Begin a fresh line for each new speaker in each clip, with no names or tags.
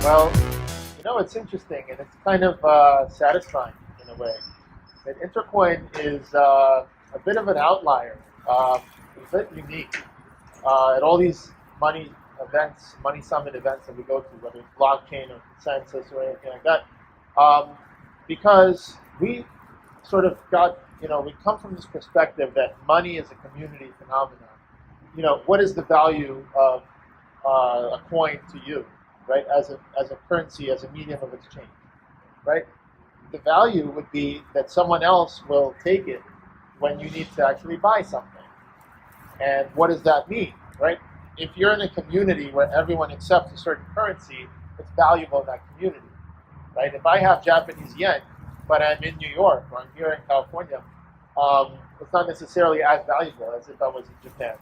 Well, it's interesting and it's kind of satisfying in a way. That Intercoin is a bit of an outlier, a bit unique at all these money events, money summit events that we go to, whether it's blockchain or consensus or anything like that, because we sort of got, we come from this perspective that money is a community phenomenon. What is the value of a coin to you, right? As a currency, as a medium of exchange, right? The value would be that someone else will take it when you need to actually buy something. And what does that mean, right? If you're in a community where everyone accepts a certain currency, it's valuable in that community, right? If I have Japanese yen, but I'm in New York or I'm here in California, it's not necessarily as valuable as if I was in Japan.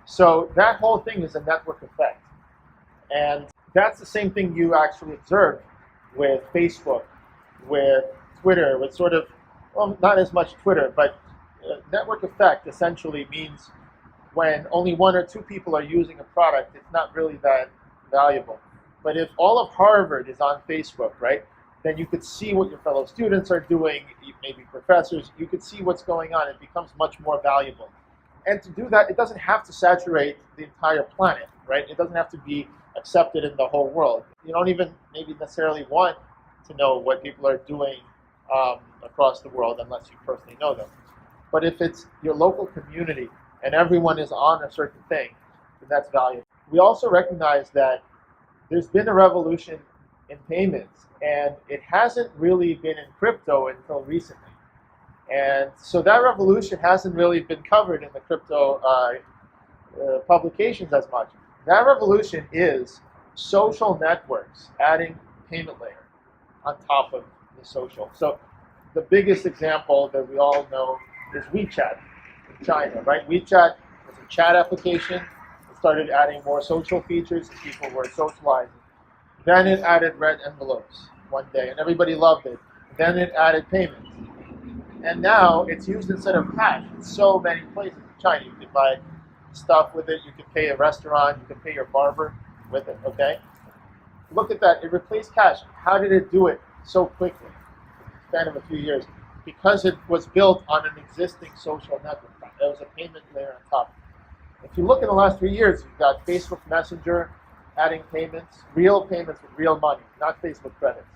So that whole thing is a network effect. And that's the same thing you actually observe with Facebook, with Twitter, with sort of, well, not as much Twitter, but network effect essentially means when only one or two people are using a product, it's not really that valuable. But if all of Harvard is on Facebook, right, then you could see what your fellow students are doing, maybe professors, you could see what's going on. It becomes much more valuable. And to do that, it doesn't have to saturate the entire planet, right? It doesn't have to be accepted in the whole world. You don't even maybe necessarily want to know what people are doing across the world unless you personally know them. But if it's your local community and everyone is on a certain thing, then that's valuable. We also recognize that there's been a revolution in payments, and it hasn't really been in crypto until recently. And so that revolution hasn't really been covered in the crypto publications as much. That revolution is social networks adding payment layer on top of the social. So the biggest example that we all know is WeChat in China, right? WeChat is a chat application. It started adding more social features as people were socializing. Then it added red envelopes one day, and everybody loved it. Then it added payments. And now it's used instead of cash in so many places in China. You can buy stuff with it, you can pay a restaurant, you can pay your barber with it, okay? Look at that, it replaced cash. How did it do it so quickly? In the span of a few years. Because it was built on an existing social network. There was a payment layer on top. If you look in the last 3 years, you've got Facebook Messenger adding payments, real payments with real money, not Facebook credits.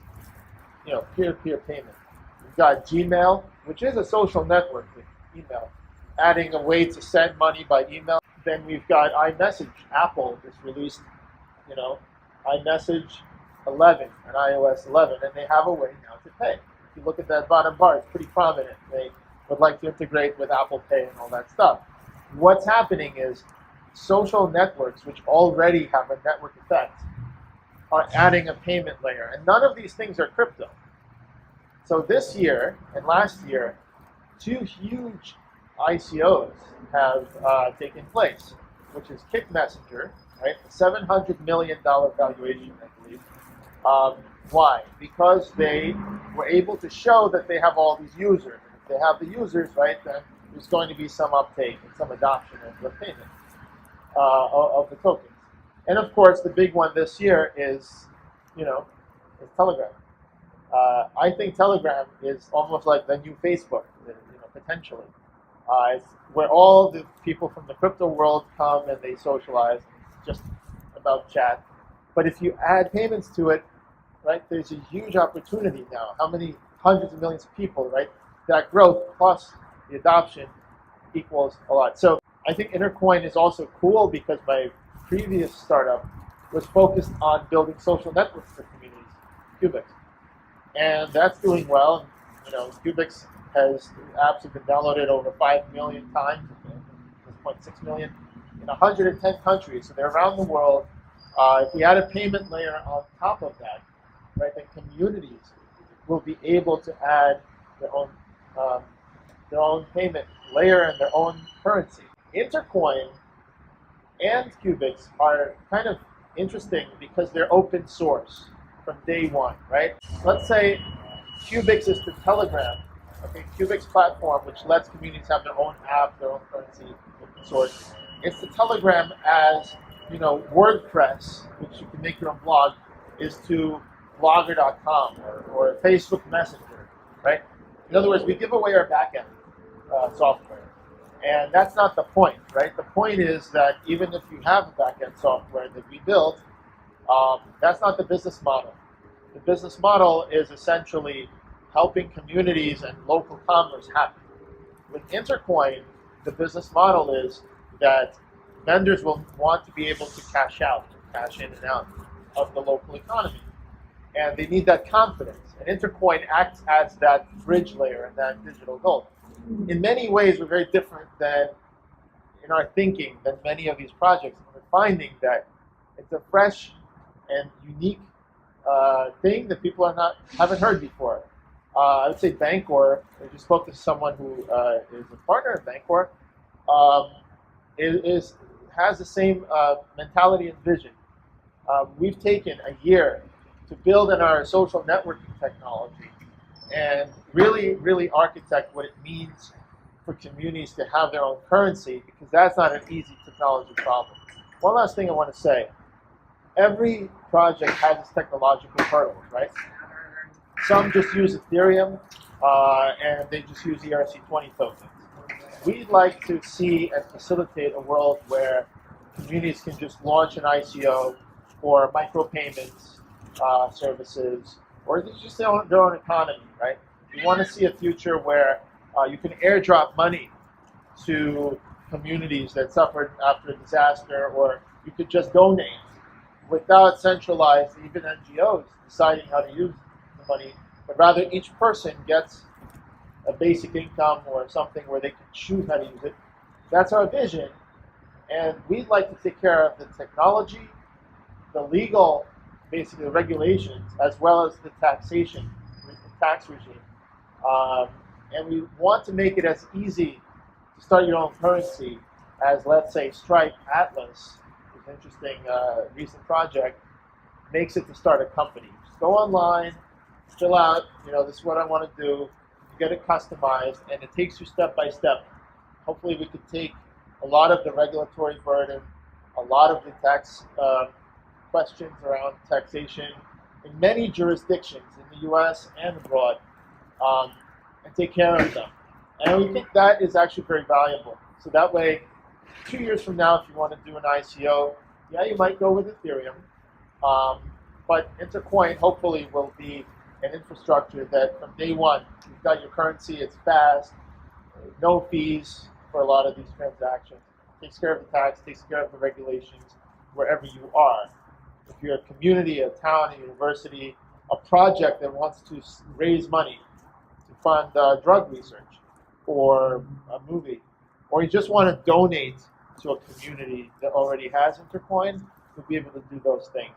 Peer-to-peer payment. You've got Gmail, which is a social network with email, adding a way to send money by email. Then we've got iMessage. Apple just released, iMessage 11 and iOS 11, and they have a way now to pay. If you look at that bottom bar, it's pretty prominent. They would like to integrate with Apple Pay and all that stuff. What's happening is social networks, which already have a network effect, are adding a payment layer. And none of these things are crypto. So this year and last year, two huge ICOs have taken place, which is Kick Messenger, right? A $700 million valuation, I believe. Why? Because they were able to show that they have all these users. And if they have the users, right, then there's going to be some uptake and some adoption of the payment of the tokens. And of course, the big one this year is Telegram. I think Telegram is almost like the new Facebook, potentially. It's where all the people from the crypto world come and they socialize. It's just about chat. But if you add payments to it, right, there's a huge opportunity now. How many hundreds of millions of people, right? That growth plus the adoption equals a lot. So I think Intercoin is also cool because my previous startup was focused on building social networks for communities, Cubix. And that's doing well. Cubix apps have been downloaded over 5 million times, at this point 6 million, in 110 countries. So they're around the world. If we add a payment layer on top of that, right, then communities will be able to add their own payment layer and their own currency. Intercoin and Cubix are kind of interesting because they're open source from day one, right? Let's say Cubix is the Telegram, okay, Cubix platform, which lets communities have their own app, their own currency, open source. It's the Telegram as WordPress, which you can make your own blog, is to Blogger.com or Facebook Messenger, right? In other words, we give away our backend software, and that's not the point, right? The point is that even if you have a backend software that we built, that's not the business model. The business model is essentially helping communities and local commerce happen. With Intercoin, the business model is that vendors will want to be able to cash out, cash in and out of the local economy. And they need that confidence. And Intercoin acts as that bridge layer and that digital gold. In many ways, we're very different than in our thinking than many of these projects. And we're finding that it's a fresh and unique thing that people haven't heard before. I would say Bancor. I just spoke to someone who is a partner of Bancor. Has the same mentality and vision. We've taken a year to build in our social networking technology and really architect what it means for communities to have their own currency, because that's not an easy technology problem. One last thing I want to say. Every project has its technological hurdles, right? Some just use Ethereum and they just use ERC20 tokens. We'd like to see and facilitate a world where communities can just launch an ICO or micropayments services, or just their own economy, right? We want to see a future where you can airdrop money to communities that suffered after a disaster, or you could just donate without centralized, even NGOs deciding how to use the money, but rather each person gets a basic income or something where they can choose how to use it. That's our vision, and we'd like to take care of the technology, the legal, basically the regulations, as well as the taxation, the tax regime. And we want to make it as easy to start your own currency as, let's say, Stripe Atlas, an interesting recent project, makes it to start a company. Just go online, fill out, this is what I want to do. You get it customized, and it takes you step by step. Hopefully we could take a lot of the regulatory burden, a lot of the tax questions around taxation in many jurisdictions in the US and abroad, and take care of them. And we think that is actually very valuable. So that way, 2 years from now, if you want to do an ICO, yeah, you might go with Ethereum, but Intercoin hopefully will be an infrastructure that from day one, you've got your currency, it's fast, no fees for a lot of these transactions, takes care of the tax, takes care of the regulations wherever you are. If you're a community, a town, a university, a project that wants to raise money to fund drug research or a movie, or you just want to donate to a community that already has Intercoin, you'll be able to do those things.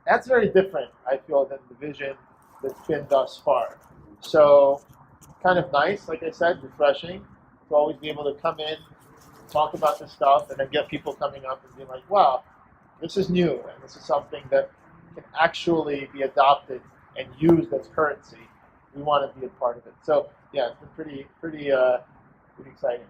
That's very different, I feel, than the vision that's been thus far. So, kind of nice, like I said, refreshing to always be able to come in, talk about this stuff, and then get people coming up and being like, wow, this is new, and this is something that can actually be adopted and used as currency. We want to be a part of it. So, yeah, it's been pretty exciting.